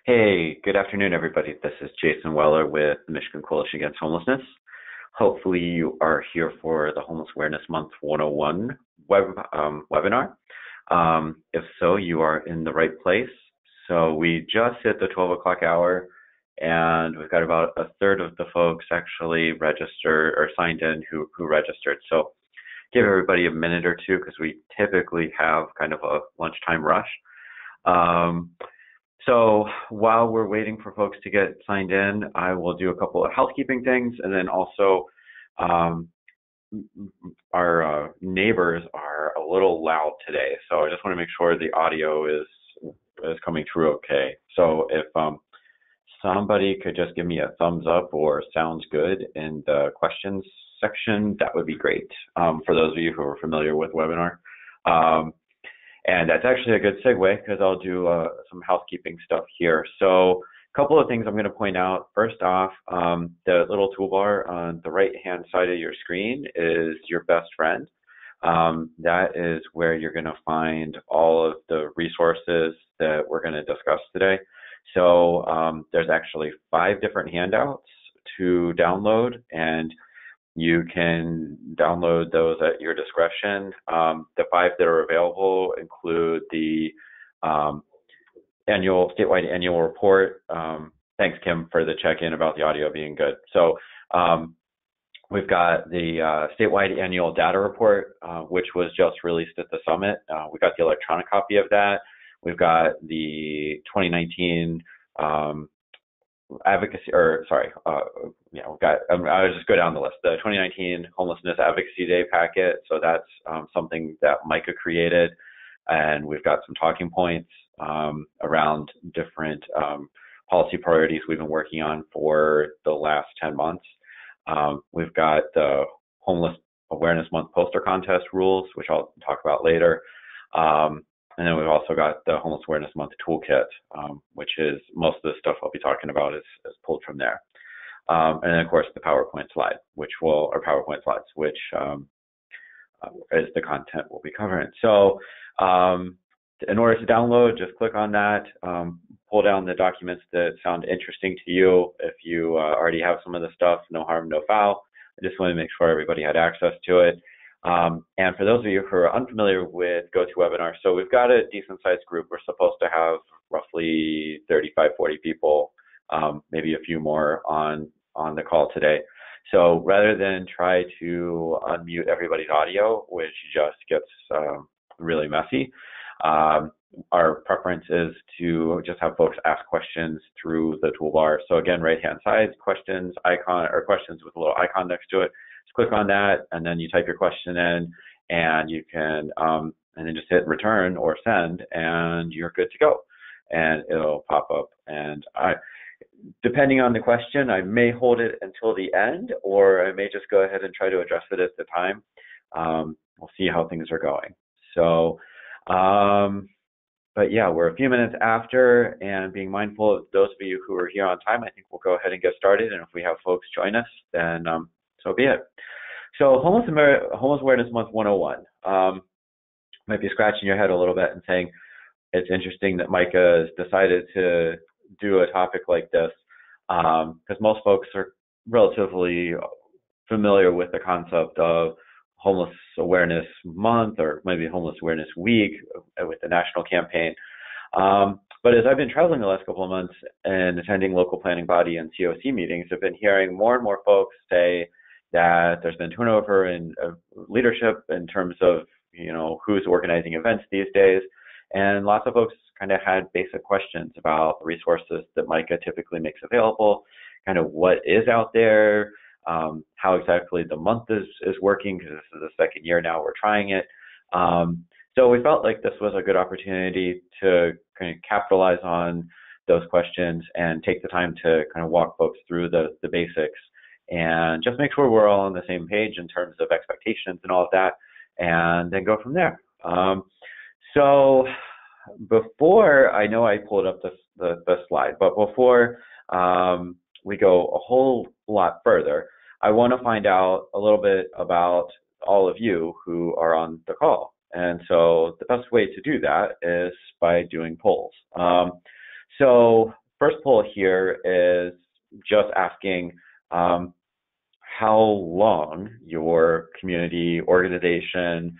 Hey, good afternoon, everybody. This is Jason Weller with the Michigan Coalition Against Homelessness. Hopefully, you are here for the Homeless Awareness Month 101 webinar. If so, you are in the right place. So we just hit the 12 o'clock hour, and we've got about a third of the folks actually registered or signed in who registered. So give everybody a minute or two because we typically have kind of a lunchtime rush. So while we're waiting for folks to get signed in, I will do a couple of housekeeping things, and then also our neighbors are a little loud today, so I just want to make sure the audio is coming through okay. So if somebody could just give me a thumbs up or sounds good in the questions section, that would be great for those of you who are familiar with webinar. And that's actually a good segue because I'll do some housekeeping stuff here. So a couple of things I'm going to point out. First off, the little toolbar on the right-hand side of your screen is your best friend. That is where you're going to find all of the resources that we're going to discuss today. So there's actually 5 different handouts to download, and you can download those at your discretion. The 5 that are available include the statewide annual report. Thanks, Kim, for the check-in about the audio being good. So we've got the statewide annual data report, which was just released at the summit. We got the electronic copy of that. We've got the 2019 advocacy, or sorry, we've got, I'll just go down the list. The 2019 Homelessness Advocacy Day packet, so that's something that Micah created, and we've got some talking points around different policy priorities we've been working on for the last 10 months. We've got the Homeless Awareness Month poster contest rules, which I'll talk about later. And then we've also got the Homeless Awareness Month toolkit, which is most of the stuff I'll be talking about is pulled from there. And then, of course, the PowerPoint slide, PowerPoint slides, which is the content we'll be covering. So in order to download, just click on that, pull down the documents that sound interesting to you. If you already have some of the stuff, no harm, no foul. I just want to make sure everybody had access to it. And for those of you who are unfamiliar with GoToWebinar, so we've got a decent sized group. We're supposed to have roughly 35, 40 people, maybe a few more on the call today. So rather than try to unmute everybody's audio, which just gets really messy, our preference is to just have folks ask questions through the toolbar. So again, right-hand side, questions icon, or questions with a little icon next to it. Just click on that, and then you type your question in, and you can, and then just hit return or send, and you're good to go. And it'll pop up. And depending on the question, I may hold it until the end, or I may just go ahead and try to address it at the time. We'll see how things are going. So, but yeah, we're a few minutes after, and being mindful of those of you who are here on time, I think we'll go ahead and get started. And if we have folks join us, then so be it. So Homeless Awareness Month 101. Might be scratching your head a little bit and saying, it's interesting that Micah has decided to do a topic like this, because most folks are relatively familiar with the concept of Homeless Awareness Month, or maybe Homeless Awareness Week with the national campaign. But as I've been traveling the last couple of months and attending local planning body and COC meetings, I've been hearing more and more folks say that there's been turnover in leadership in terms of, who's organizing events these days. And lots of folks kind of had basic questions about the resources that Micah typically makes available, kind of what is out there, how exactly the month is working, because this is the second year now we're trying it. So we felt like this was a good opportunity to kind of capitalize on those questions and take the time to kind of walk folks through the basics and just make sure we're all on the same page in terms of expectations and all of that, and then go from there. So before, I know I pulled up the slide, but before we go a whole lot further, I want to find out a little bit about all of you who are on the call. And so the best way to do that is by doing polls. So first poll here is just asking how long your community, organization,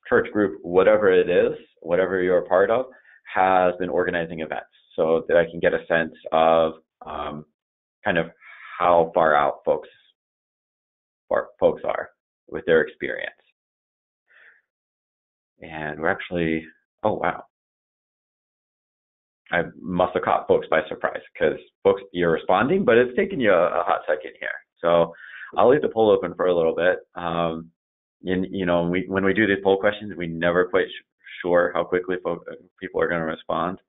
church group, whatever it is, whatever you're a part of, has been organizing events, so that I can get a sense of kind of how far out folks are with their experience. And we're actually, oh wow, I must have caught folks by surprise, because folks, you're responding, but it's taken you a hot second here. So I'll leave the poll open for a little bit. When we do these poll questions, we never quite sure how quickly people are going to respond.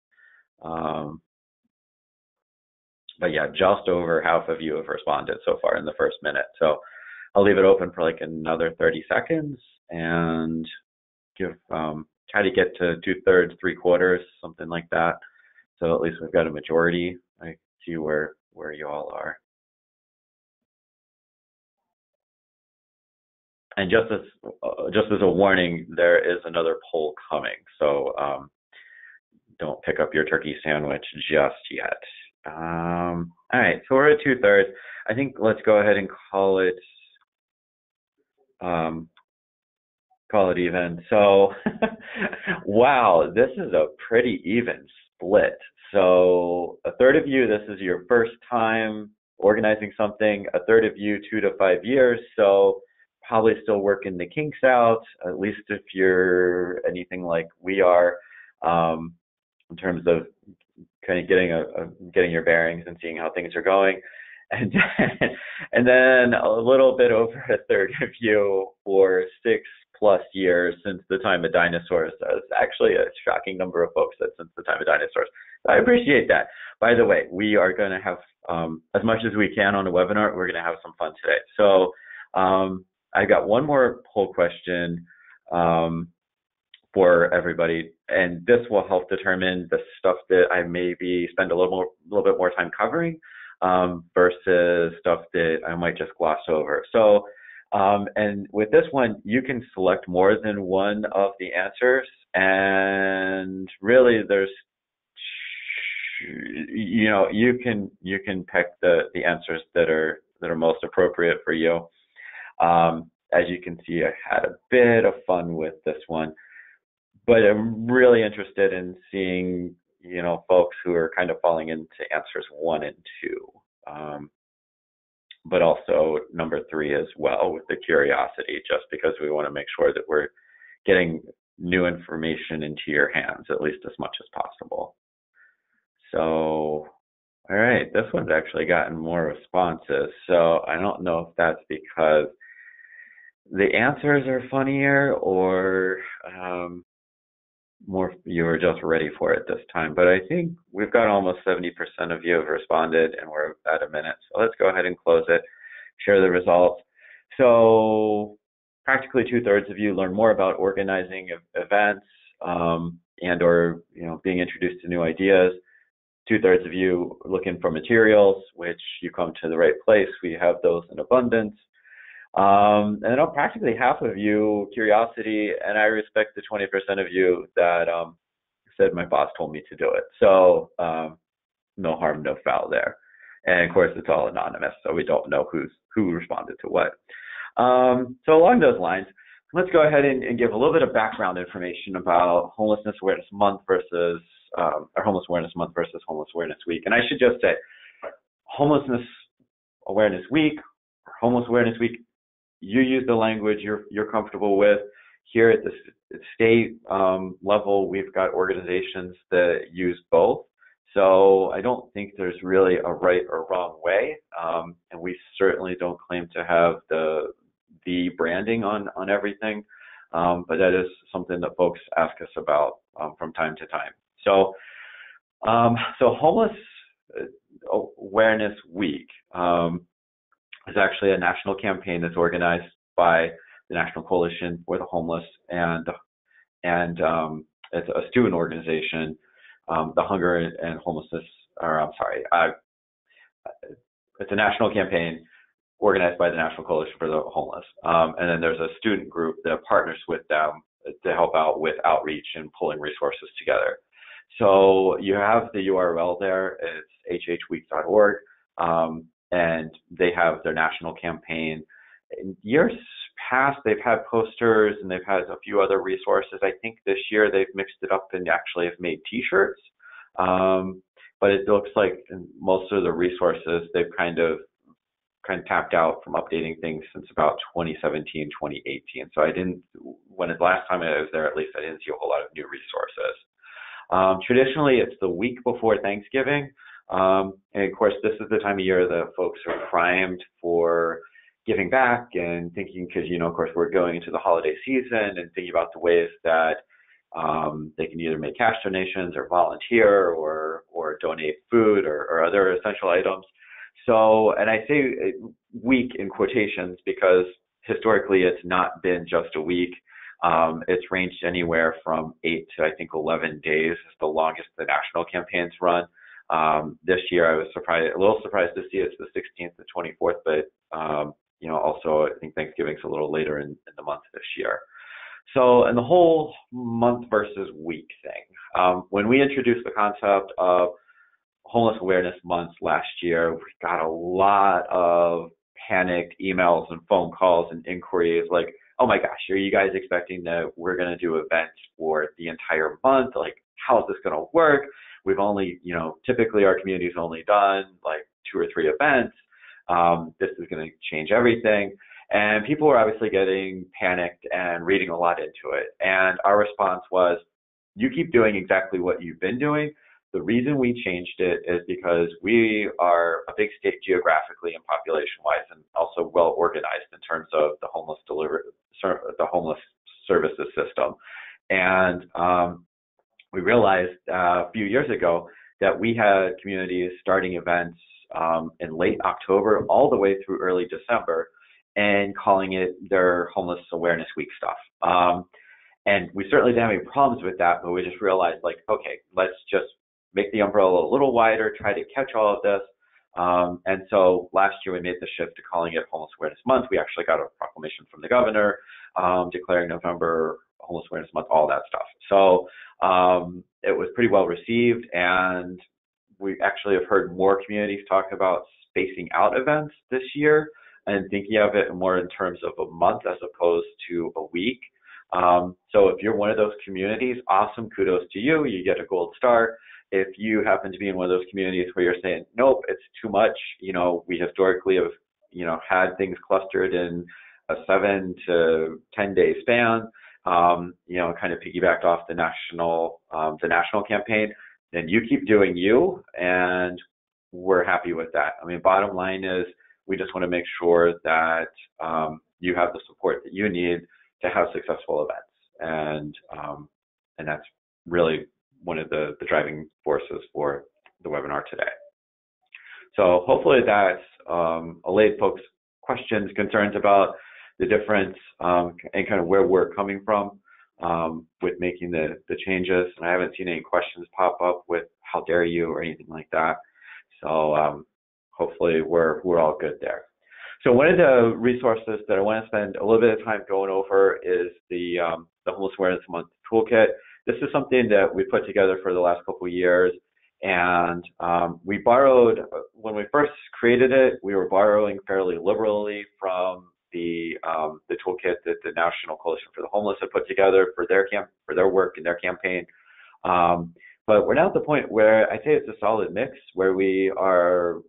But yeah, just over half of you have responded so far in the first minute. So I'll leave it open for like another 30 seconds and try to get to 2/3, 3/4, something like that. So at least we've got a majority. I see where you all are. And just as a warning, there is another poll coming. So don't pick up your turkey sandwich just yet. All right, so we're at 2/3. I think let's go ahead and call it even. So wow, this is a pretty even split. So 1/3 of you, this is your first time organizing something. 1/3 of you, 2 to 5 years. So probably still working the kinks out, at least if you're anything like we are, in terms of kind of getting your bearings and seeing how things are going. And then a little bit over 1/3 of you for 6+ years, since the time of dinosaurs. It's actually a shocking number of folks that since the time of dinosaurs. I appreciate that. By the way, we are going to have, as much as we can on the webinar, we're going to have some fun today. So I got one more poll question for everybody, and this will help determine the stuff that I maybe spend a little bit more time covering versus stuff that I might just gloss over. So, and with this one, you can select more than one of the answers, and really, there's, you can pick the answers that are most appropriate for you. As you can see, I had a bit of fun with this one, but I'm really interested in seeing, folks who are kind of falling into answers 1 and 2, but also number 3 as well, with the curiosity, just because we want to make sure that we're getting new information into your hands, at least as much as possible. So, all right, this one's actually gotten more responses. So I don't know if that's because the answers are funnier or more you were just ready for it this time. But I think we've got almost 70% of you have responded, and we're at a minute. So let's go ahead and close it, share the results. So practically 2/3 of you learn more about organizing events and or being introduced to new ideas. 2/3 of you looking for materials, which you come to the right place. We have those in abundance. And then practically half of you, curiosity, and I respect the 20% of you that said my boss told me to do it. So no harm, no foul there. And of course, it's all anonymous, so we don't know who responded to what. So along those lines, let's go ahead and give a little bit of background information about Homelessness Awareness Month versus Homeless Awareness Month versus Homeless Awareness Week. And I should just say, Homelessness Awareness Week, or Homeless Awareness Week, you use the language you're comfortable with. Here at the state level, we've got organizations that use both. So I don't think there's really a right or wrong way, and we certainly don't claim to have the branding on everything, but that is something that folks ask us about from time to time. So, Homeless Awareness Week is actually a national campaign that's organized by the National Coalition for the Homeless, and it's a student organization, the Hunger and Homelessness, it's a national campaign organized by the National Coalition for the Homeless, and then there's a student group that partners with them to help out with outreach and pulling resources together. So you have the URL there. It's hhweek.org, and they have their national campaign. In years past, they've had posters and they've had a few other resources. I think this year they've mixed it up and actually have made T-shirts. But it looks like in most of the resources they've kind of tapped out from updating things since about 2017, 2018. So when the last time I was there, at least I didn't see a whole lot of new resources. Traditionally, it's the week before Thanksgiving. And of course, this is the time of year that folks are primed for giving back and thinking, because, of course, we're going into the holiday season and thinking about the ways that they can either make cash donations or volunteer or donate food or other essential items. So, and I say week in quotations because historically it's not been just a week. It's ranged anywhere from 8 to I think 11 days is the longest the national campaigns run. This year I was a little surprised to see it's the 16th to 24th, but also I think Thanksgiving's a little later in the month this year. So, and the whole month versus week thing, when we introduced the concept of Homeless Awareness Month last year, we got a lot of panicked emails and phone calls and inquiries like, oh my gosh, are you guys expecting that we're going to do events for the entire month? Like, how is this going to work? We've only, typically our community's only done like 2 or 3 events. This is going to change everything. And people were obviously getting panicked and reading a lot into it. And our response was, you keep doing exactly what you've been doing. The reason we changed it is because we are a big state geographically and population-wise, and also well organized in terms of the homeless services system. And we realized a few years ago that we had communities starting events in late October all the way through early December and calling it their Homeless Awareness Week stuff. And we certainly didn't have any problems with that, but we just realized, like, okay, let's just make the umbrella a little wider, try to catch all of this. And so last year we made the shift to calling it Homeless Awareness Month. We actually got a proclamation from the governor declaring November Homeless Awareness Month, all that stuff. So it was pretty well received, and we actually have heard more communities talk about spacing out events this year and thinking of it more in terms of a month as opposed to a week. So if you're one of those communities, awesome, kudos to you. You get a gold star. If you happen to be in one of those communities where you're saying, nope, it's too much, we historically have, had things clustered in a 7 to 10 day span, kind of piggybacked off the national campaign, then you keep doing you, and we're happy with that. I mean, bottom line is we just want to make sure that you have the support that you need to have successful events. And that's really one of the driving forces for the webinar today. So hopefully that's allayed folks' questions, concerns about the difference and kind of where we're coming from with making the changes. And I haven't seen any questions pop up with how dare you or anything like that. So hopefully we're all good there. So one of the resources that I want to spend a little bit of time going over is the Homeless Awareness Month Toolkit. This is something that we put together for the last couple of years, and we borrowed, when we first created it, we were borrowing fairly liberally from the toolkit that the National Coalition for the Homeless had put together for their work and their campaign. But we're now at the point where I say it's a solid mix, where we are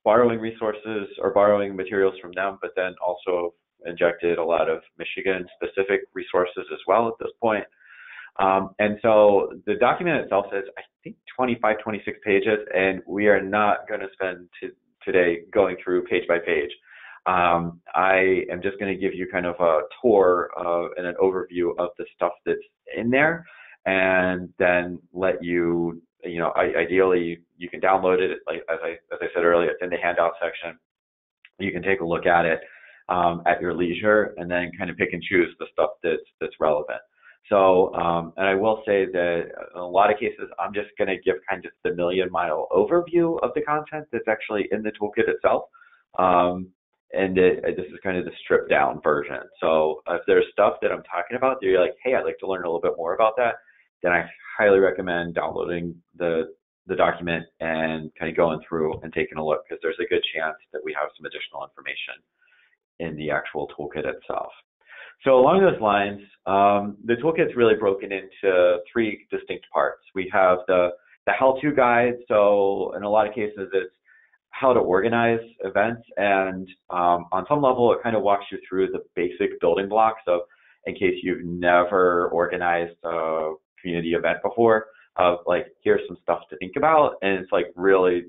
borrowing resources or borrowing materials from them, but then also injected a lot of Michigan-specific resources as well at this point. And so the document itself is, I think, 25, 26 pages, and we are not going to spend today going through page by page. I am just going to give you kind of a tour and an overview of the stuff that's in there, and then let you, ideally you can download it. Like as I said earlier, it's in the handout section. You can take a look at it at your leisure, and then kind of pick and choose the stuff that's relevant. So, and I will say that in a lot of cases, I'm just going to give kind of the million-mile overview of the content that's actually in the toolkit itself. And this is kind of the stripped-down version. So if there's stuff that I'm talking about that you're like, hey, I'd like to learn a little bit more about that, then I highly recommend downloading the document and kind of going through and taking a look, because there's a good chance that we have some additional information in the actual toolkit itself. So along those lines, the toolkit's really broken into 3 distinct parts. We have the how-to guide. So in a lot of cases, it's how to organize events, and on some level, it kind of walks you through the basic building blocks of, in case you've never organized a community event before, of like, here's some stuff to think about, and it's like the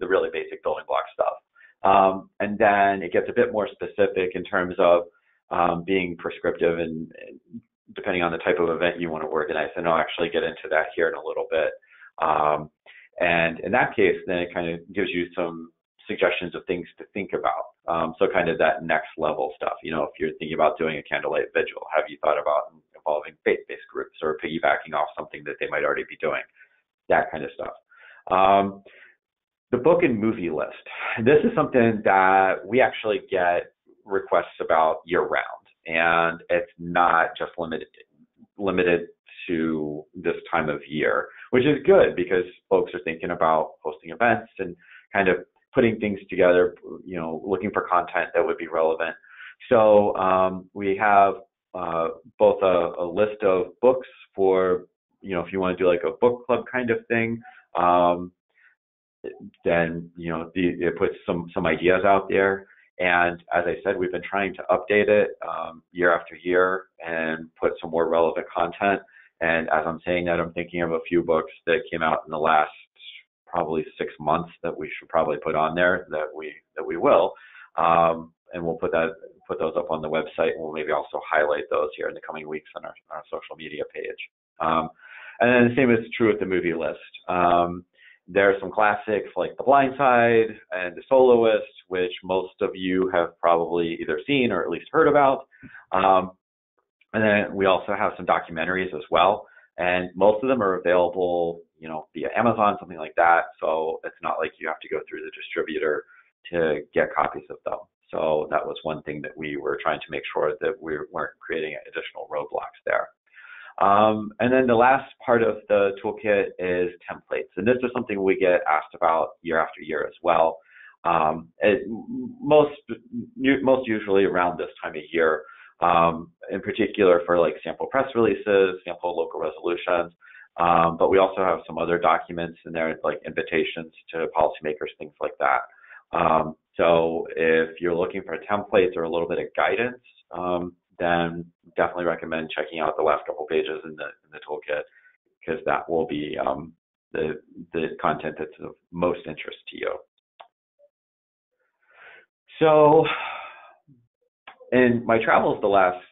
really basic building block stuff. And then it gets a bit more specific in terms of being prescriptive and depending on the type of event you want to organize, and I'll actually get into that here in a little bit. And in that case, then it kind of gives you some suggestions of things to think about. So kind of that next level stuff. You know, if you're thinking about doing a candlelight vigil, have you thought about involving faith-based groups or piggybacking off something that they might already be doing? That kind of stuff. The book and movie list. This is something that we actually get requests about year-round, and it's not just limited to this time of year, which is good because folks are thinking about hosting events and kind of putting things together, you know, looking for content that would be relevant. So we have both a list of books for, you know, if you want to do like a book club kind of thing, then, you know, it puts some ideas out there. And as I said, we've been trying to update it year after year and put some more relevant content. And as I'm saying that, I'm thinking of a few books that came out in the last probably 6 months that we should probably put on there, that we will. And we'll put those up on the website, and we'll maybe also highlight those here in the coming weeks on our social media page. And then the same is true with the movie list. There are some classics like The Blind Side and The Soloist, which most of you have probably either seen or at least heard about. And then we also have some documentaries as well. And most of them are available, you know, via Amazon, something like that. So it's not like you have to go through the distributor to get copies of them. So that was one thing that we were trying to make sure that we weren't creating additional roadblocks there. And then the last part of the toolkit is templates. And this is something we get asked about year after year as well. Most usually around this time of year, in particular for like sample press releases, sample local resolutions. But we also have some other documents in there, like invitations to policymakers, things like that. So if you're looking for templates or a little bit of guidance, then definitely recommend checking out the last couple pages in the toolkit, because that will be the content that's of most interest to you. So in my travels the last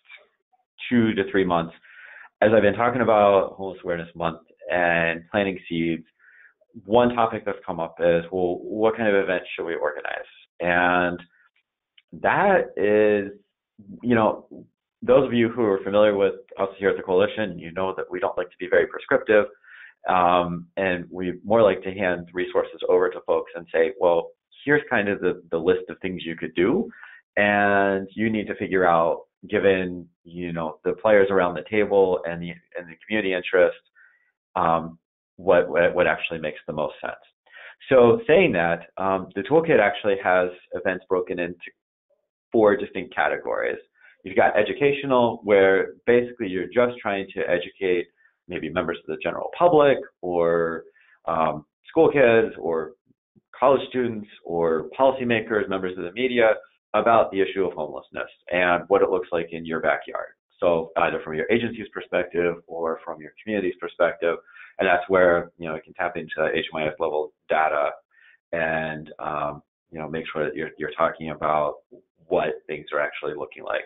2 to 3 months, as I've been talking about Homeless Awareness Month and planting seeds, one topic that's come up is, well, what kind of events should we organize? And that is, you know, those of you who are familiar with us here at the Coalition, you know that we don't like to be very prescriptive, and we more like to hand resources over to folks and say, well, here's kind of the list of things you could do, and you need to figure out, given, you know, the players around the table and the community interest, what actually makes the most sense. So saying that, the toolkit actually has events broken into 4 distinct categories. You've got educational, where basically you're just trying to educate maybe members of the general public or school kids or college students or policymakers, members of the media, about the issue of homelessness and what it looks like in your backyard. So either from your agency's perspective or from your community's perspective. And that's where, you know, it can tap into HMIS level data and, you know, make sure that you're talking about what things are actually looking like.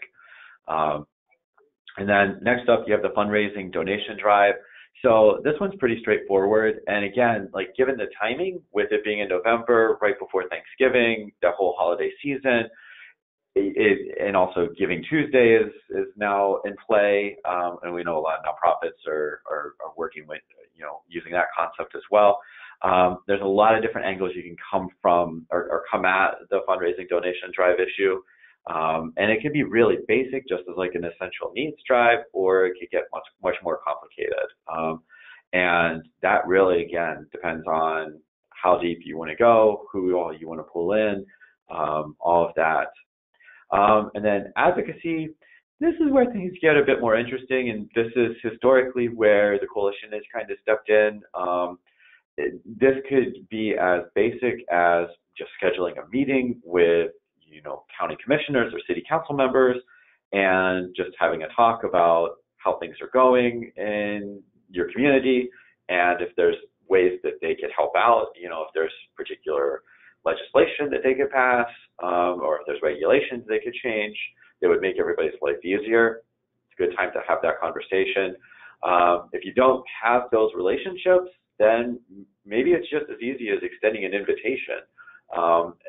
And then next up, you have the fundraising donation drive. So this one's pretty straightforward. And again, like given the timing, with it being in November, right before Thanksgiving, the whole holiday season, and also Giving Tuesday is now in play. And we know a lot of nonprofits are working with, you know, using that concept as well. There's a lot of different angles you can come from or come at the fundraising donation drive issue. And it can be really basic, just as like an essential needs drive, or it could get much more complicated. And that really, again, depends on how deep you want to go, who all you want to pull in, all of that. And then advocacy, this is where things get a bit more interesting, and this is historically where the coalition has kind of stepped in. This could be as basic as just scheduling a meeting with, county commissioners or city council members and just having a talk about how things are going in your community, and if there's ways that they could help out, if there's particular legislation that they could pass, or if there's regulations they could change that would make everybody's life easier. It's a good time to have that conversation. If you don't have those relationships, then maybe it's just as easy as extending an invitation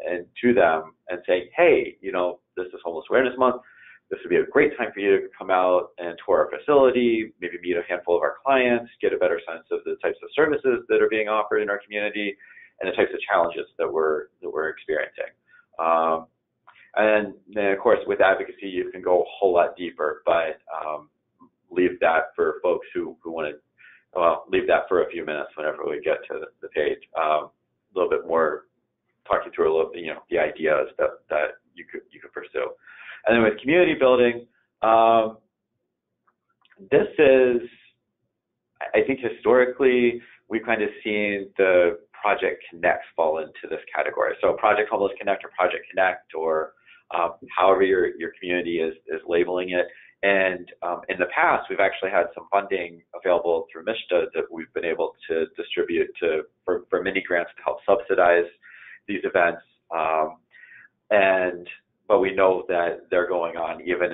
and to them and saying, hey, this is Homeless Awareness Month. This would be a great time for you to come out and tour our facility, maybe meet a handful of our clients, get a better sense of the types of services that are being offered in our community and the types of challenges that we're experiencing. And then, of course, with advocacy, you can go a whole lot deeper, but leave that for folks who want to, leave that for a few minutes whenever we get to the page. A little bit more, talking through a little, the ideas that you could pursue. And then with community building, this is, I think historically, we've kind of seen the Project Connect fall into this category. So Project Homeless Connect or Project Connect, or however your community is labeling it. And in the past, we've actually had some funding available through MCAH that we've been able to distribute for mini grants to help subsidize these events. But we know that they're going on even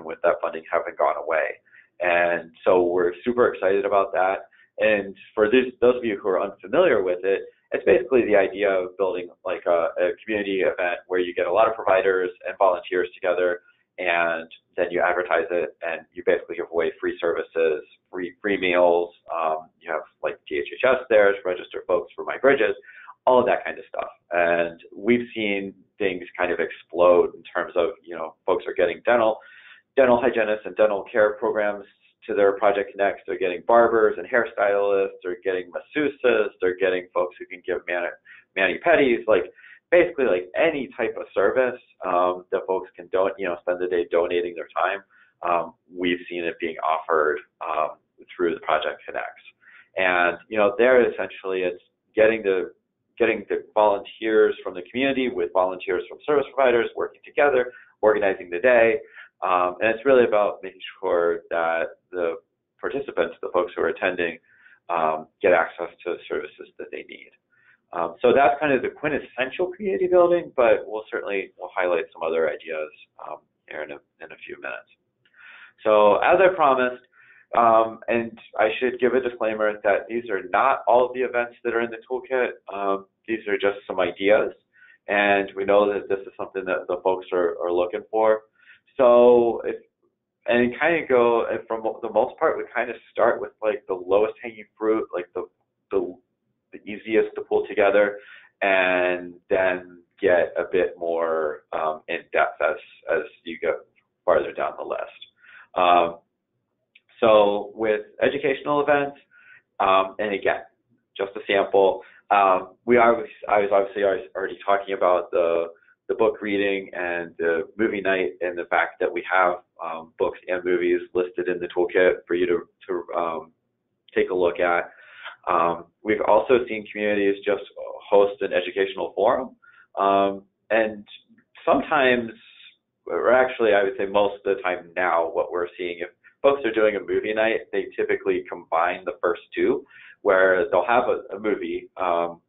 with that funding having gone away. And so we're super excited about that. And for those of you who are unfamiliar with it, it's basically the idea of building like a community event where you get a lot of providers and volunteers together, and then you advertise it, and you basically give away free services, free meals. You have like DHHS there to register folks for My Bridges, all of that kind of stuff. And we've seen things kind of explode in terms of, folks are getting dental hygienists and dental care programs to their Project Connects. They're getting barbers and hairstylists. They're getting masseuses. They're getting folks who can give mani-pedis, like basically like any type of service that folks can spend the day donating their time. We've seen it being offered through the Project Connects. And, there essentially it's getting the volunteers from the community with volunteers from service providers working together, organizing the day. And it's really about making sure that the participants, the folks who are attending, get access to the services that they need. So that's kind of the quintessential community building, but we'll highlight some other ideas here in a few minutes. So as I promised, and I should give a disclaimer that these are not all of the events that are in the toolkit. These are just some ideas, and we know that this is something that the folks are looking for. So from the most part, we kind of start with like the lowest hanging fruit, like the easiest to pull together, and then get a bit more in depth as you go farther down the list. So with educational events, and again, just a sample, I was obviously already talking about the book reading and the movie night, and the fact that we have books and movies listed in the toolkit for you to take a look at. We've also seen communities just host an educational forum, and sometimes, or actually I would say most of the time now, what we're seeing, if folks are doing a movie night, they typically combine the first two, where they'll have a movie,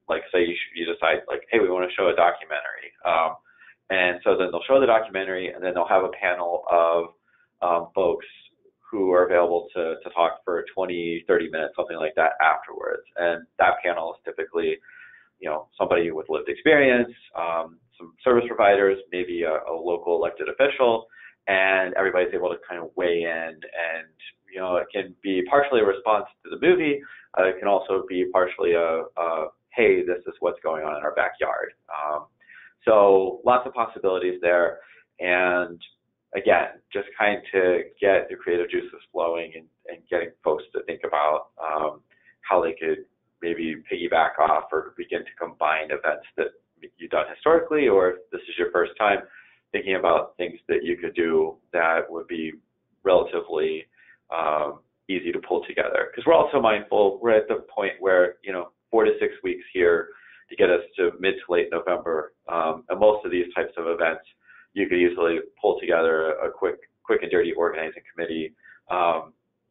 like say you decide like, hey, we want to show a documentary. And so then they'll show the documentary, and then they'll have a panel of folks who are available to talk for 20, 30 minutes, something like that afterwards. And that panel is typically, somebody with lived experience, some service providers, maybe a local elected official, and everybody's able to kind of weigh in. And, it can be partially a response to the movie. It can also be partially hey, this is what's going on in our backyard. So lots of possibilities there. And again, just kind to get the creative juices flowing and getting folks to think about how they could maybe piggyback off or begin to combine events that you've done historically, or if this is your first time, thinking about things that you could do that would be relatively easy to pull together. Because we're also mindful, we're at the point where, 4 to 6 weeks here to get us to mid to late November. And most of these types of events, you could easily pull together a quick and dirty organizing committee,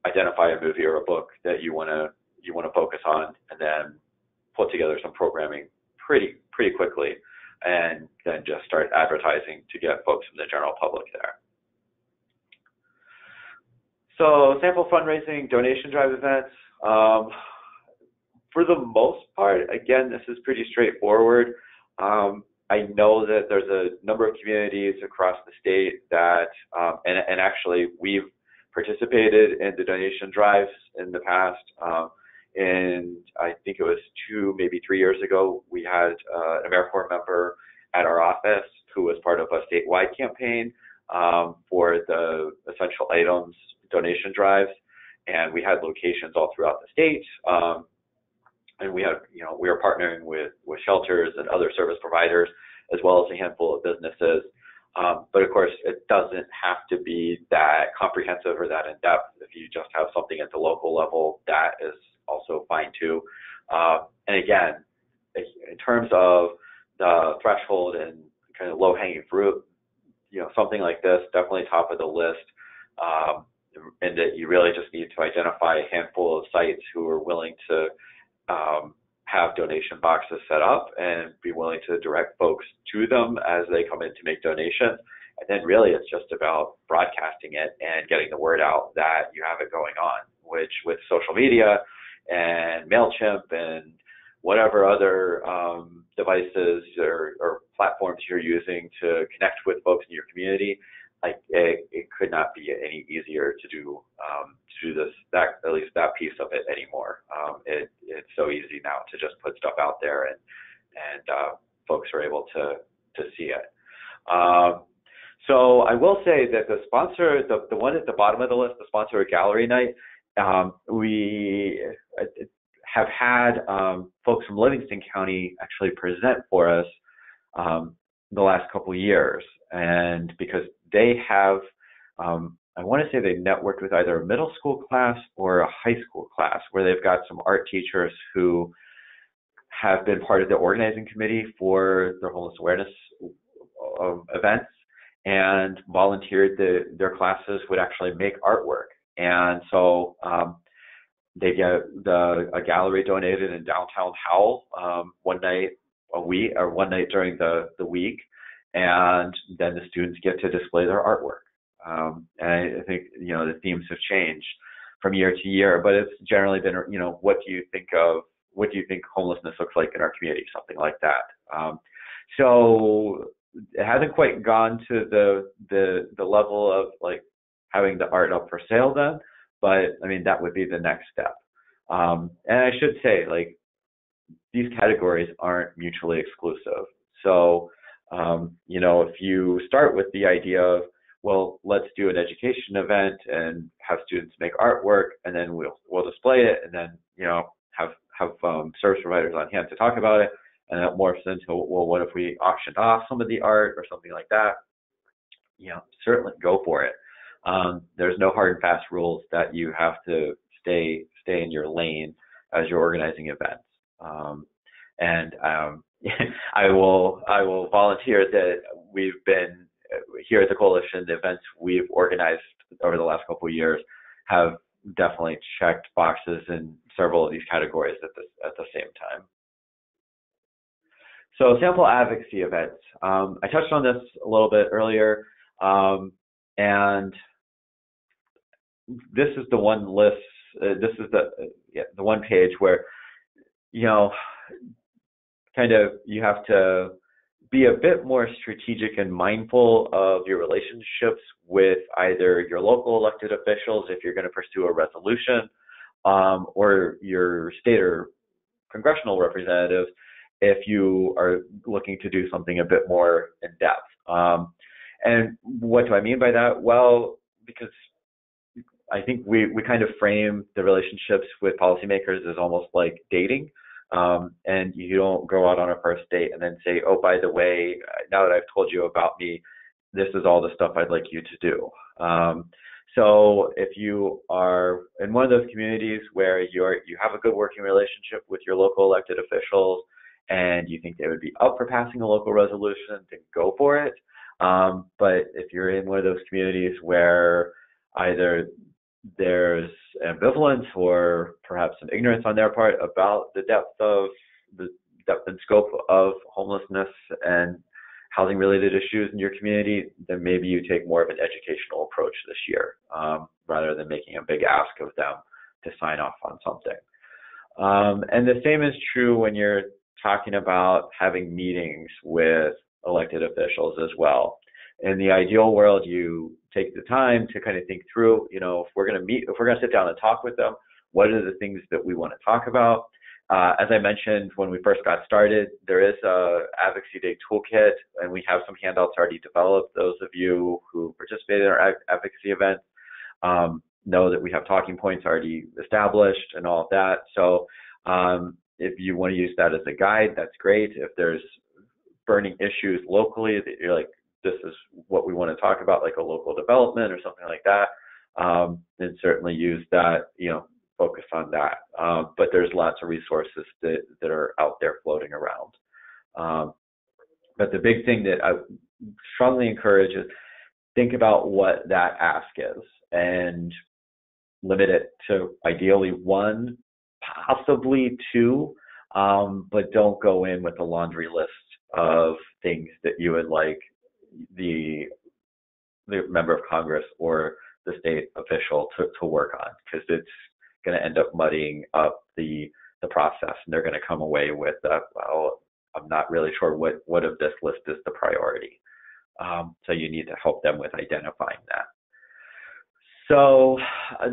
identify a movie or a book that you want to focus on, and then put together some programming pretty quickly, and then just start advertising to get folks from the general public there. So sample fundraising, donation drive events. For the most part, again, this is pretty straightforward. I know that there's a number of communities across the state that, and actually we've participated in the donation drives in the past. And I think it was 2, maybe 3 years ago, we had an AmeriCorps member at our office who was part of a statewide campaign for the essential items donation drives, and we had locations all throughout the state. And we had, we were partnering with shelters and other service providers, as well as a handful of businesses. But of course, it doesn't have to be that comprehensive or that in-depth. If you just have something at the local level, that is also fine too. And again, in terms of the threshold and kind of low-hanging fruit, something like this, definitely top of the list. And that you really just need to identify a handful of sites who are willing to have donation boxes set up and be willing to direct folks to them as they come in to make donations. And then really it's just about broadcasting it and getting the word out that you have it going on, which with social media and MailChimp and whatever other devices or platforms you're using to connect with folks in your community, it could not be any easier to do at least that piece of it anymore. It's so easy now to just put stuff out there and folks are able to see it. So I will say that the sponsor, the one at the bottom of the list, the sponsor of Gallery Night, we have had folks from Livingston County actually present for us the last couple of years, and because they have, I want to say they networked with either a middle school class or a high school class where they've got some art teachers who have been part of the organizing committee for their homeless awareness events and volunteered their classes would actually make artwork. And so they get a gallery donated in downtown Howell one night during the week, and then the students get to display their artwork. And I think, the themes have changed from year to year, but it's generally been, what do you think homelessness looks like in our community? Something like that. So it hasn't quite gone to the level of like having the art up for sale then, but I mean, that would be the next step. And I should say, like, these categories aren't mutually exclusive. So, if you start with the idea of, well, let's do an education event and have students make artwork, and then we'll display it, and then have service providers on hand to talk about it, and that morphs into, well, what if we auctioned off some of the art or something like that? Certainly go for it. There's no hard and fast rules that you have to stay in your lane as you're organizing events. I will volunteer that we've been here at the Coalition. The events we've organized over the last couple of years have definitely checked boxes in several of these categories at the same time. So sample advocacy events. I touched on this a little bit earlier, and this is the one list. This is the one page where kind of you have to be a bit more strategic and mindful of your relationships with either your local elected officials if you're going to pursue a resolution, or your state or congressional representatives if you are looking to do something a bit more in depth. And what do I mean by that? Well, because I think we kind of frame the relationships with policymakers as almost like dating. And you don't go out on a first date and then say, oh, by the way, now that I've told you about me, this is all the stuff I'd like you to do. So if you are in one of those communities where you have a good working relationship with your local elected officials and you think they would be up for passing a local resolution, then go for it. But if you're in one of those communities where either there's ambivalence or perhaps some ignorance on their part about the depth and scope of homelessness and housing related issues in your community, then maybe you take more of an educational approach this year, rather than making a big ask of them to sign off on something. And the same is true when you're talking about having meetings with elected officials as well. In the ideal world, you take the time to kind of think through, if we're going to sit down and talk with them, what are the things that we want to talk about? As I mentioned when we first got started, there is a Advocacy Day toolkit, and we have some handouts already developed. Those of you who participated in our advocacy event know that we have talking points already established and all of that. So if you want to use that as a guide, that's great. If there's burning issues locally that you're like, this is what we want to talk about, like a local development or something like that, then certainly use that, focus on that. But there's lots of resources that are out there floating around. But the big thing that I strongly encourage is think about what that ask is and limit it to ideally one, possibly two, but don't go in with a laundry list of things that you would like the member of Congress or the state official to work on, because it's going to end up muddying up the process, and they're going to come away with, well, I'm not really sure what of this list is the priority. So you need to help them with identifying that. So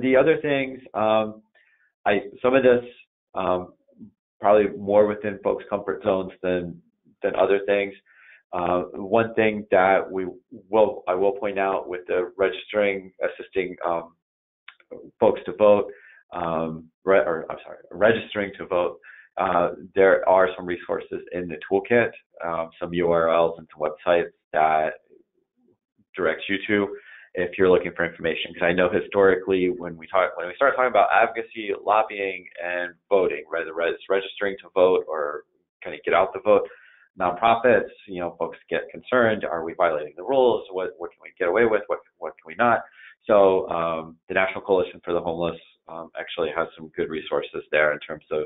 the other things, some of this probably more within folks' comfort zones than other things. One thing that I will point out with the assisting folks to vote, registering to vote, there are some resources in the toolkit, some URLs and some websites that directs you to if you're looking for information. Because I know historically when we start talking about advocacy, lobbying, and voting, whether it's registering to vote or kind of get out the vote, nonprofits, folks get concerned. Are we violating the rules? What can we get away with? What can we not? So the National Coalition for the Homeless actually has some good resources there in terms of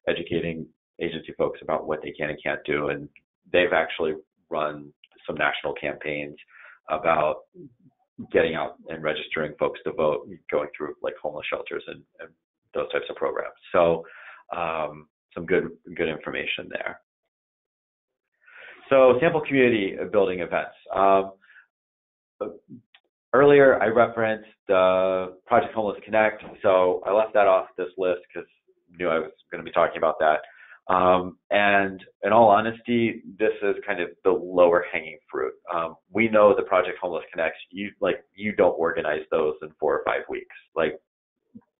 educating agency folks about what they can and can't do. And they've actually run some national campaigns about getting out and registering folks to vote, going through like homeless shelters and those types of programs. So some good information there. So sample community building events. Earlier I referenced the Project Homeless Connect, so I left that off this list because I knew I was going to be talking about that. And in all honesty, this is kind of the lower hanging fruit. We know the Project Homeless Connects, you don't organize those in 4 or 5 weeks. Like,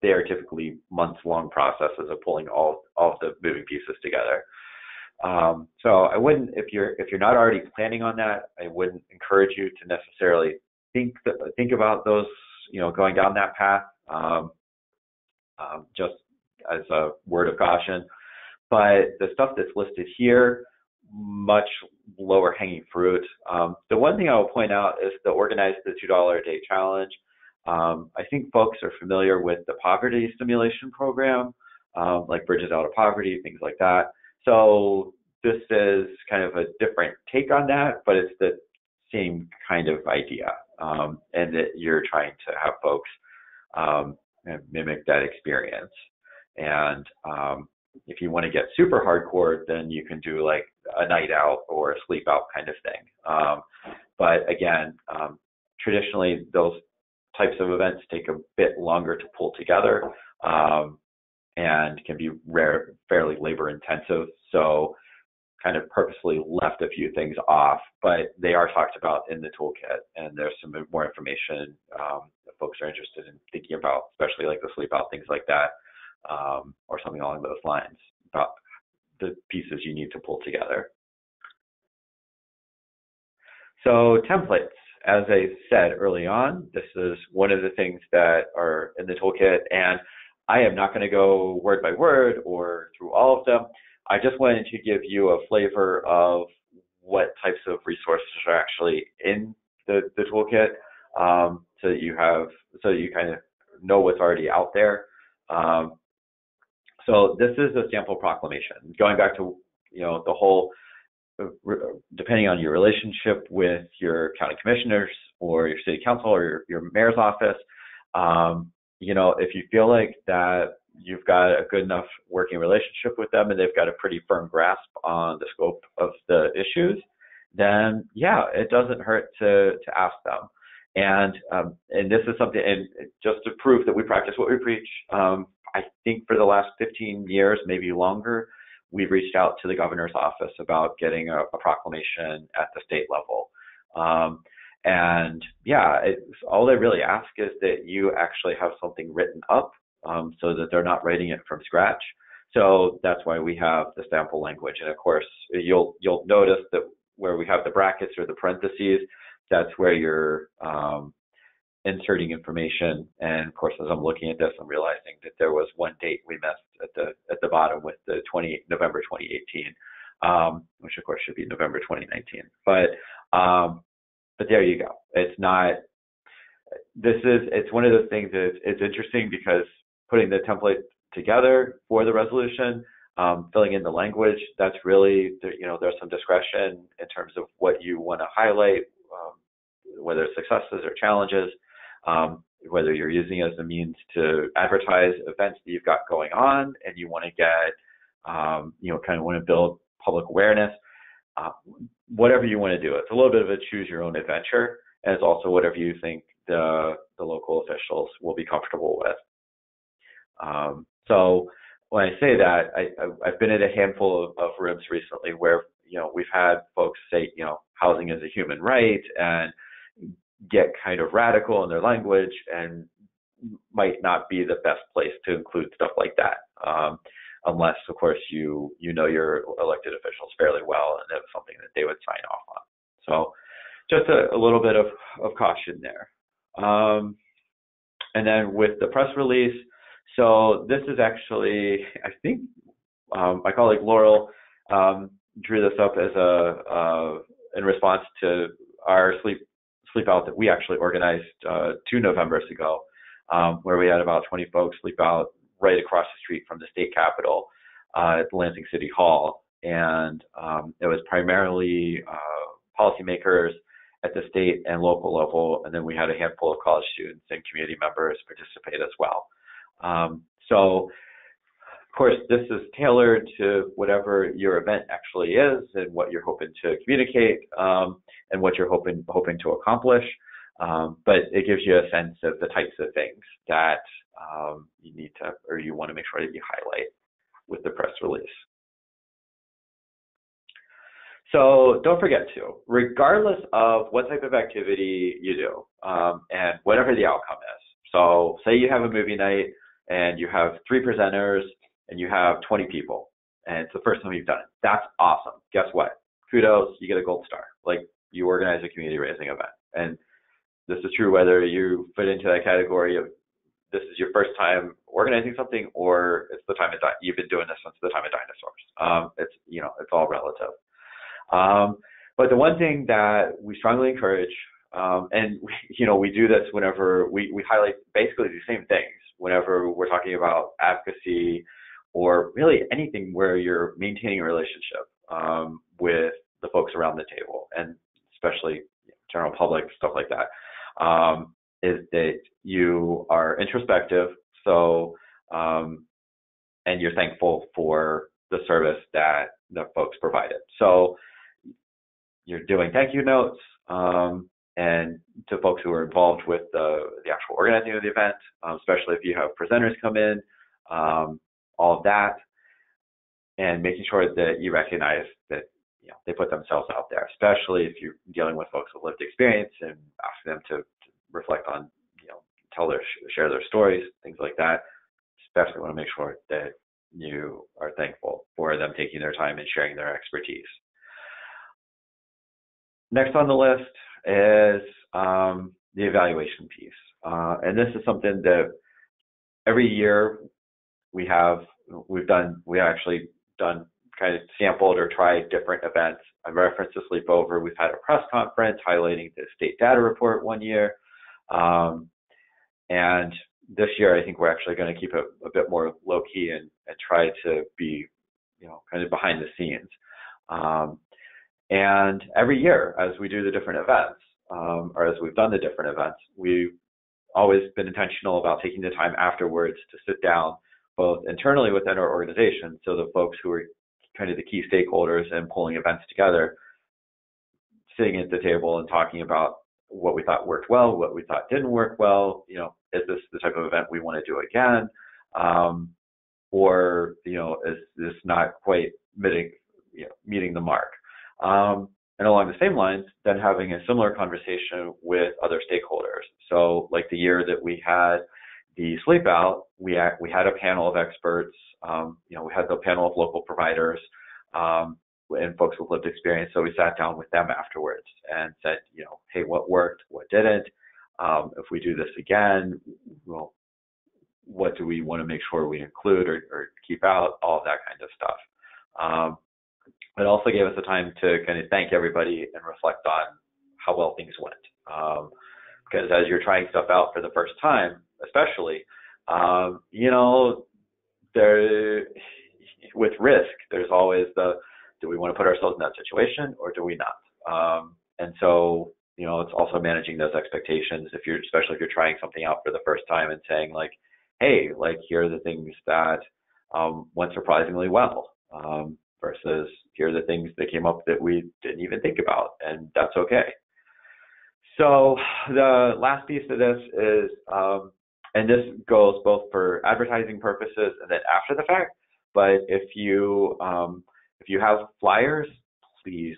they are typically months-long processes of pulling all of the moving pieces together. So I wouldn't, if you're not already planning on that, I wouldn't encourage you to necessarily think about those, going down that path, just as a word of caution. But the stuff that's listed here, much lower hanging fruit. The one thing I will point out is the Organize the $2 a Day Challenge. I think folks are familiar with the poverty stimulation program, like Bridges Out of Poverty, things like that. So this is kind of a different take on that, but it's the same kind of idea, and that you're trying to have folks mimic that experience. And if you want to get super hardcore, then you can do like a night out or a sleep out kind of thing. But again, traditionally those types of events take a bit longer to pull together, and can be fairly labor intensive. So kind of purposely left a few things off, but they are talked about in the toolkit, and there's some more information folks are interested in thinking about, especially like the sleep out, things like that, or something along those lines, about the pieces you need to pull together. So templates, as I said early on, this is one of the things that are in the toolkit, and I am not going to go word by word or through all of them. I just wanted to give you a flavor of what types of resources are actually in the toolkit, so that you kind of know what's already out there. So this is a sample proclamation. Going back to the whole, depending on your relationship with your county commissioners or your city council or your mayor's office, if you feel like that you've got a good enough working relationship with them and they've got a pretty firm grasp on the scope of the issues, then yeah, it doesn't hurt to ask them. And this is something, and just to prove that we practice what we preach, I think for the last 15 years, maybe longer, we've reached out to the governor's office about getting a proclamation at the state level. And yeah, all they really ask is that you actually have something written up, so that they're not writing it from scratch. So that's why we have the sample language. And of course, you'll notice that where we have the brackets or the parentheses, that's where you're inserting information. And of course, as I'm looking at this, I'm realizing that there was one date we missed at the bottom with the November 2018, which of course should be November 2019. But there you go. It's one of those things that it's interesting, because putting the template together for the resolution, filling in the language, that's really, there's some discretion in terms of what you want to highlight, whether it's successes or challenges, whether you're using it as a means to advertise events that you've got going on and you want to get, kind of want to build public awareness, whatever you want to do. It's a little bit of a choose your own adventure, and it's also whatever you think the local officials will be comfortable with. So when I say that, I've been in a handful of rooms recently where, we've had folks say, housing is a human right, and get kind of radical in their language, and might not be the best place to include stuff like that, unless, of course, you know your elected officials fairly well and it's something that they would sign off on. So just a little bit of caution there. And then with the press release, so this is actually, I think, my colleague Laurel drew this up as in response to our sleep out that we actually organized 2 Novembers ago, where we had about 20 folks sleep out right across the street from the state capitol at Lansing City Hall. And it was primarily policymakers at the state and local level, and then we had a handful of college students and community members participate as well. So, of course, this is tailored to whatever your event actually is and what you're hoping to communicate, and what you're hoping to accomplish. But it gives you a sense of the types of things that you need to, or you want to make sure that you highlight with the press release. So don't forget to, regardless of what type of activity you do, and whatever the outcome is. So say you have a movie night and you have 3 presenters and you have 20 people, and it's the first time you've done it. That's awesome. Guess what? Kudos, you get a gold star. Like, you organize a community raising event. And this is true whether you fit into that category of this is your first time organizing something, or it's the time you've been doing this since the time of dinosaurs. It's all relative. But the one thing that we strongly encourage, and we do this whenever we highlight basically the same things whenever we're talking about advocacy, or really anything where you're maintaining a relationship with the folks around the table, and especially general public, stuff like that, is that you are introspective, so and you're thankful for the service that the folks provided. So you're doing thank you notes, and to folks who are involved with the actual organizing of the event, especially if you have presenters come in, all of that, and making sure that you recognize that they put themselves out there, especially if you're dealing with folks with lived experience, and ask them to reflect on share their stories, things like that. Especially want to make sure that you are thankful for them taking their time and sharing their expertise. Next on the list is the evaluation piece. And this is something that every year we actually done kind of sampled or tried different events. I referenced the sleepover. We've had a press conference highlighting the state data report one year. And this year, I think we're actually going to keep it a bit more low key and try to be, kind of behind the scenes. And every year, as we do the different events, or as we've done the different events, we've always been intentional about taking the time afterwards to sit down, both internally within our organization, so the folks who are kind of the key stakeholders and pulling events together, sitting at the table and talking about what we thought worked well, what we thought didn't work well. Is this the type of event we want to do again? Or is this not quite meeting the mark? And along the same lines, then having a similar conversation with other stakeholders. So like the year that we had the sleep out, we had a panel of experts. We had the panel of local providers and folks with lived experience. So we sat down with them afterwards and said, hey, what worked, what didn't? If we do this again, well, what do we want to make sure we include or keep out? All of that kind of stuff. It also gave us the time to kind of thank everybody and reflect on how well things went. Because as you're trying stuff out for the first time, especially, with risk, there's always do we want to put ourselves in that situation or do we not? And so, it's also managing those expectations especially if you're trying something out for the first time and saying like, hey, like here are the things that went surprisingly well. Versus here are the things that came up that we didn't even think about, and that's okay. So the last piece of this is, and this goes both for advertising purposes and then after the fact, but if you have flyers, please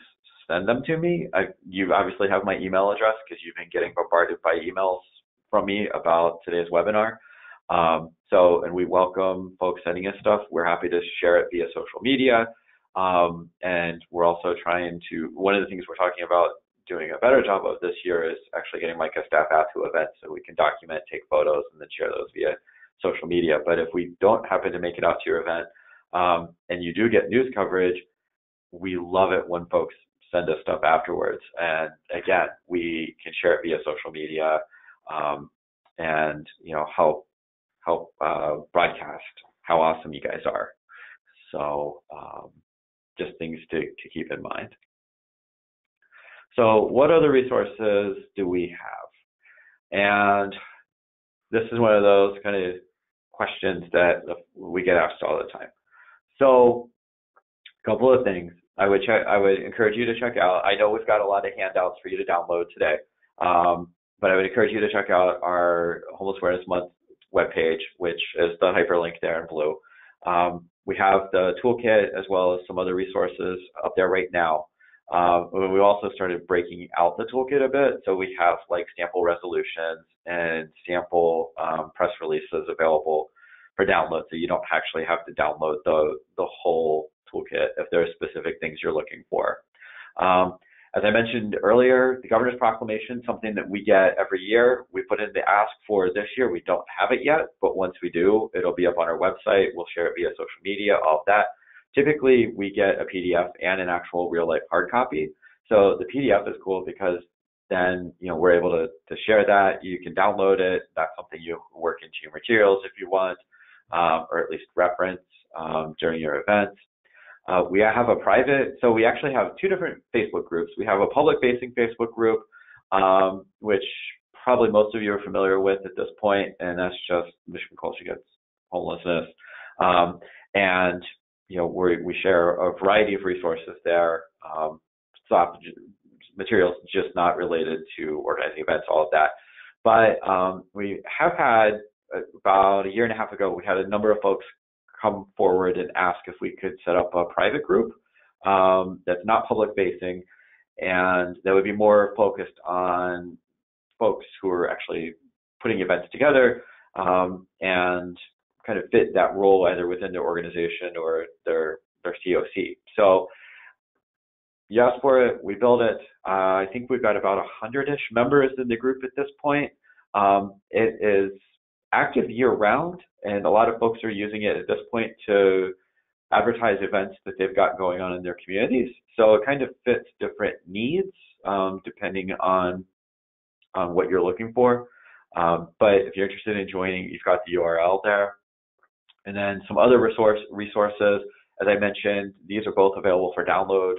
send them to me. You obviously have my email address because you've been getting bombarded by emails from me about today's webinar. And we welcome folks sending us stuff. We're happy to share it via social media. And we're also one of the things we're talking about doing a better job of this year is actually getting MCAH staff out to events so we can document, take photos, and then share those via social media. But if we don't happen to make it out to your event, and you do get news coverage, we love it when folks send us stuff afterwards. And again, we can share it via social media, and help broadcast how awesome you guys are. So just things to keep in mind. So what other resources do we have? And this is one of those kind of questions that we get asked all the time. So a couple of things I would encourage you to check out. I know we've got a lot of handouts for you to download today, but I would encourage you to check out our Homeless Awareness Month webpage, which is the hyperlink there in blue. We have the toolkit as well as some other resources up there right now. We also started breaking out the toolkit a bit. So we have like sample resolutions and sample press releases available for download. So you don't actually have to download the whole toolkit if there are specific things you're looking for. As I mentioned earlier, the Governor's Proclamation, something that we get every year. We put in the ask for this year. We don't have it yet, but once we do, it'll be up on our website. We'll share it via social media, all of that. Typically, we get a PDF and an actual real-life hard copy. So the PDF is cool because then we're able to share that. You can download it. That's something you work into your materials if you want, or at least reference during your events. We have a private, so we actually have two different Facebook groups. We have a public-facing Facebook group, which probably most of you are familiar with at this point, and that's just Michigan Culture Against Homelessness. And we share a variety of resources there, soft materials just not related to organizing events, all of that. But we have had, about a year and a half ago, we had a number of folks come forward and ask if we could set up a private group that's not public facing, and that would be more focused on folks who are actually putting events together and kind of fit that role either within their organization or their COC. So you asked for it, we built it. I think we've got about 100-ish members in the group at this point. It is active year-round, and a lot of folks are using it at this point to advertise events that they've got going on in their communities. So it kind of fits different needs depending on what you're looking for. But if you're interested in joining, you've got the URL there. And then some other resources, as I mentioned, these are both available for download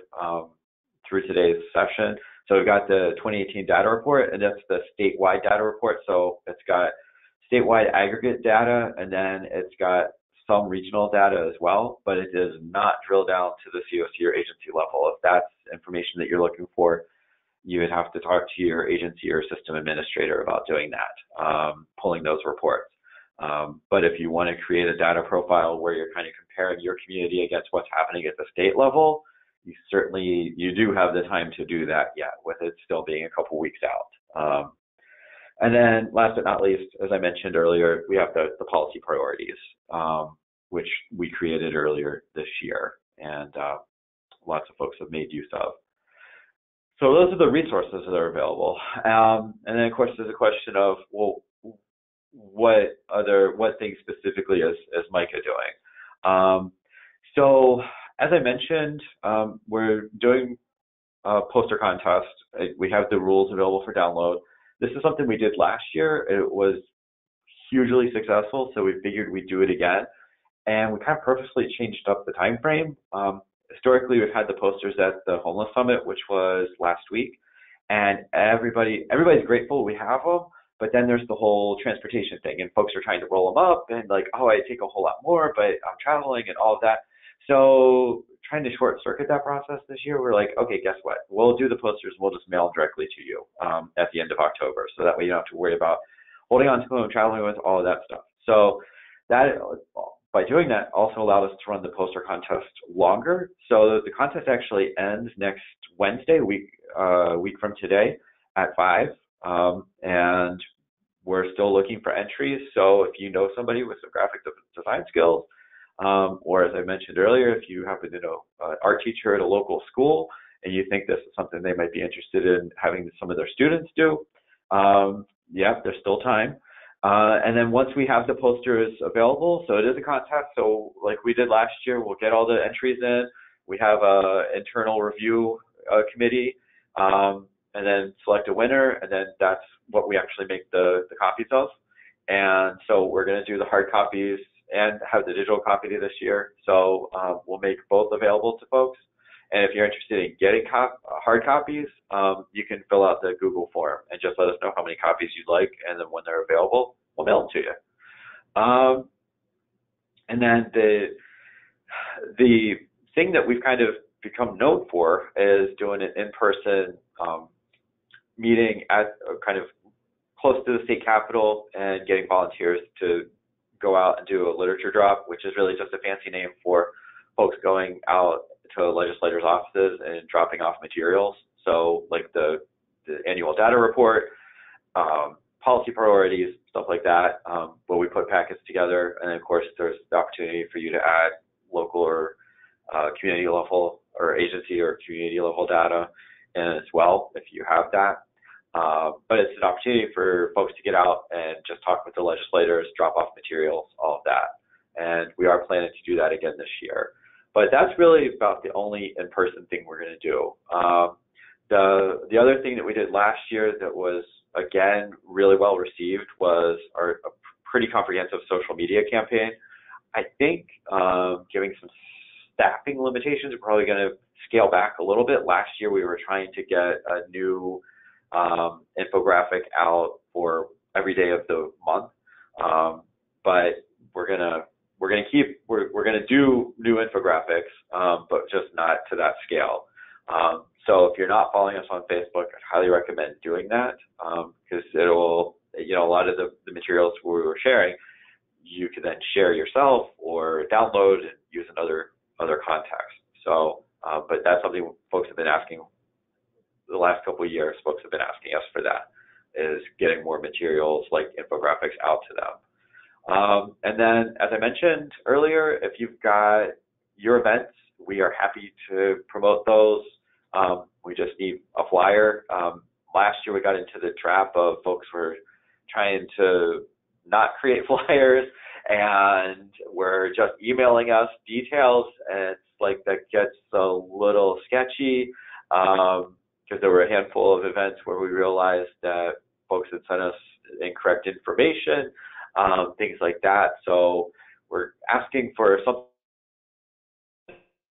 through today's session. So we've got the 2018 data report, and that's the statewide data report. So it's got statewide aggregate data, and then it's got some regional data as well, but it does not drill down to the COC or agency level. If that's information that you're looking for, you would have to talk to your agency or system administrator about doing that, pulling those reports. But if you want to create a data profile where you're kind of comparing your community against what's happening at the state level, you do have the time to do that yet, with it still being a couple weeks out. And then last but not least, as I mentioned earlier, we have the policy priorities, which we created earlier this year, and lots of folks have made use of. So those are the resources that are available. And then of course there's a question of, well, what things specifically is MCAH doing? So as I mentioned, we're doing a poster contest. We have the rules available for download. This is something we did last year. It was hugely successful, so we figured we'd do it again. And we kind of purposely changed up the time frame. Historically, we've had the posters at the Homeless Summit, which was last week, and everybody's grateful we have them. But then there's the whole transportation thing, and folks are trying to roll them up, and like, oh, I take a whole lot more, but I'm traveling and all of that. So trying to short circuit that process this year, we're like, okay, guess what? We'll do the posters, and we'll just mail them directly to you at the end of October, so that way you don't have to worry about holding on to them, traveling with, all of that stuff. So that, by doing that, also allowed us to run the poster contest longer. So the contest actually ends next Wednesday, a week from today at 5. And we're still looking for entries. So if you know somebody with some graphic design skills, or as I mentioned earlier, if you happen to know an art teacher at a local school and you think this is something they might be interested in having some of their students do, yeah, there's still time. And then once we have the posters available, so it is a contest. So like we did last year, we'll get all the entries in. We have an internal review committee, and then select a winner, and then that's what we actually make the copies of. And so we're going to do the hard copies and have the digital copy this year. So we'll make both available to folks. And if you're interested in getting hard copies, you can fill out the Google form and just let us know how many copies you'd like, and then when they're available, we'll mail them to you. And then the thing that we've kind of become known for is doing an in-person meeting at kind of close to the state capitol and getting volunteers to go out and do a literature drop, which is really just a fancy name for folks going out to legislators' offices and dropping off materials. So like the annual data report, policy priorities, stuff like that, where we put packets together. And then of course there's the opportunity for you to add local or community level or agency or community level data in as well if you have that. But it's an opportunity for folks to get out and just talk with the legislators, drop off materials, all of that. And we are planning to do that again this year. But that's really about the only in-person thing we're going to do. The other thing that we did last year that was, again, really well received was a pretty comprehensive social media campaign. I think giving some staffing limitations, we're probably going to scale back a little bit. Last year we were trying to get a new infographic out for every day of the month, but we're gonna do new infographics, but just not to that scale. So if you're not following us on Facebook, I'd highly recommend doing that, because it'll, a lot of the materials we were sharing, you can then share yourself or download and use in other contexts. So, but that's something folks have been asking the last couple of years. Folks have been asking us for that. is getting more materials like infographics out to them. And then, as I mentioned earlier, if you've got your events, we are happy to promote those. We just need a flyer. Last year we got into the trap of folks were trying to not create flyers and were just emailing us details, and it's like that gets a little sketchy because there were a handful of events where we realized that folks had sent us incorrect information, things like that. So we're asking for something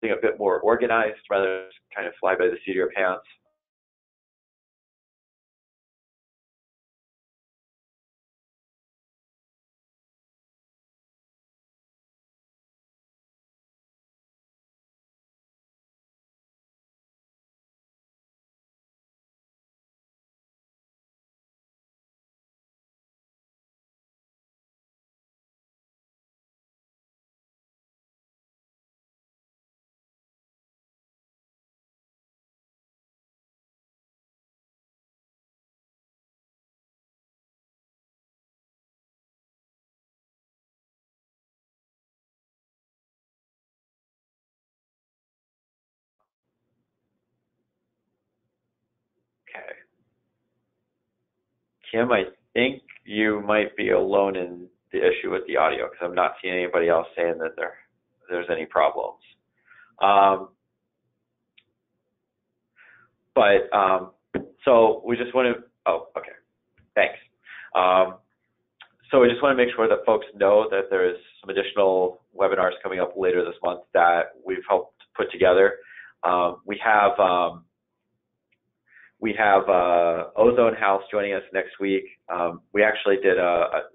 a bit more organized rather than kind of fly by the seat of your pants. Okay. Kim, I think you might be alone in the issue with the audio because I'm not seeing anybody else saying that there's any problems. So we just want to, oh, okay, thanks. So we just want to make sure that folks know that there's some additional webinars coming up later this month that we've helped put together. We have Ozone House joining us next week. We actually did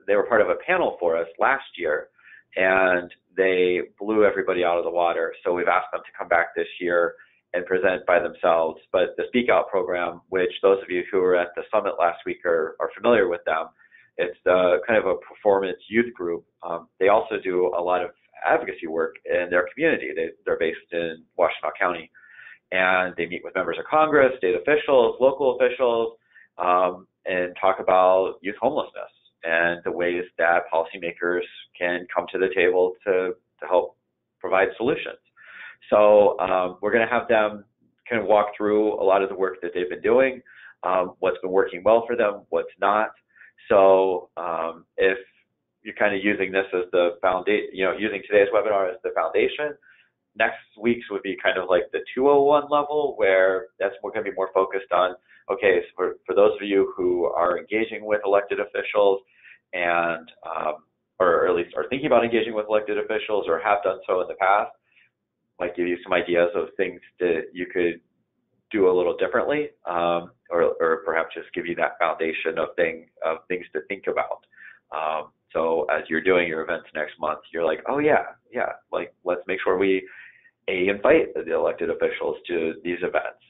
they were part of a panel for us last year, and they blew everybody out of the water. So we've asked them to come back this year and present by themselves. But the Speak Out program, which those of you who were at the summit last week are familiar with them, it's kind of a performance youth group. They also do a lot of advocacy work in their community. They're based in Washtenaw County. And they meet with members of Congress, state officials, local officials, and talk about youth homelessness and the ways that policymakers can come to the table to help provide solutions. So we're going to have them kind of walk through a lot of the work that they've been doing, what's been working well for them, what's not. So if you're kind of using this as the foundation, using today's webinar as the foundation, next week's would be kind of like the 201 level, where that's going to be more focused on, okay, so for those of you who are engaging with elected officials and, or at least are thinking about engaging with elected officials or have done so in the past, might give you some ideas of things that you could do a little differently, or perhaps just give you that foundation of things to think about. So as you're doing your events next month, you're like, oh yeah, like let's make sure we invite the elected officials to these events,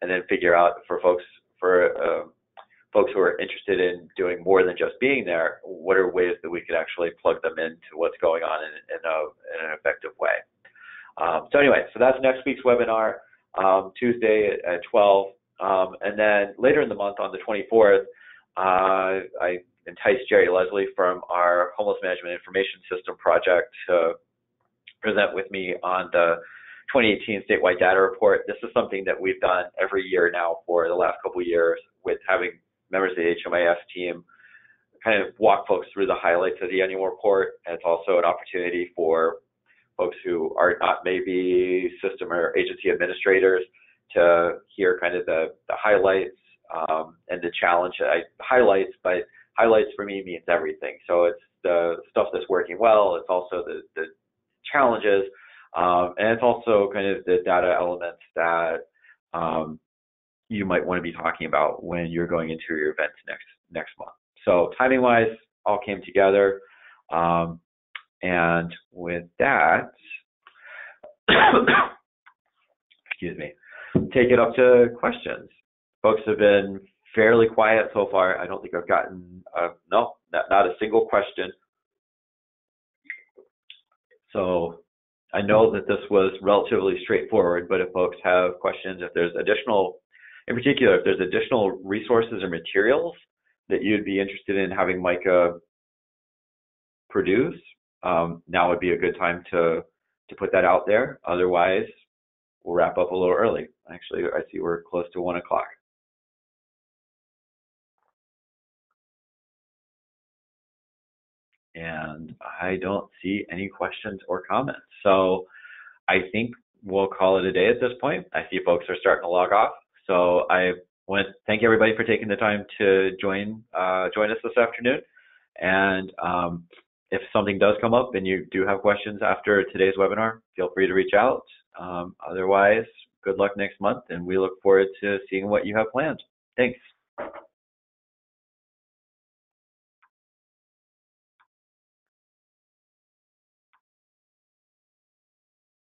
and then figure out for folks who are interested in doing more than just being there, what are ways that we could actually plug them into what's going on in an effective way. So anyway, so that's next week's webinar, Tuesday at 12, and then later in the month on the 24th, I enticed Jerry Leslie from our Homeless Management Information System project to present with me on the 2018 statewide data report. This is something that we've done every year now for the last couple of years, with having members of the HMIS team kind of walk folks through the highlights of the annual report. And it's also an opportunity for folks who are not maybe system or agency administrators to hear kind of the highlights and the challenge. Highlights, but highlights for me means everything. So it's the stuff that's working well. It's also the challenges, and it's also kind of the data elements that you might want to be talking about when you're going into your events next month. So timing-wise, all came together. And with that, excuse me, take it up to questions. Folks have been fairly quiet so far. I don't think I've gotten, no, not a single question. So I know that this was relatively straightforward, but if folks have questions, if there's additional, in particular, if there's additional resources or materials that you'd be interested in having Micah produce, now would be a good time to put that out there. Otherwise, we'll wrap up a little early. Actually, I see we're close to 1 o'clock. And I don't see any questions or comments. So I think we'll call it a day at this point. I see folks are starting to log off. So I want to thank everybody for taking the time to join us this afternoon. And if something does come up and you do have questions after today's webinar, feel free to reach out. Otherwise, good luck next month, and we look forward to seeing what you have planned. Thanks.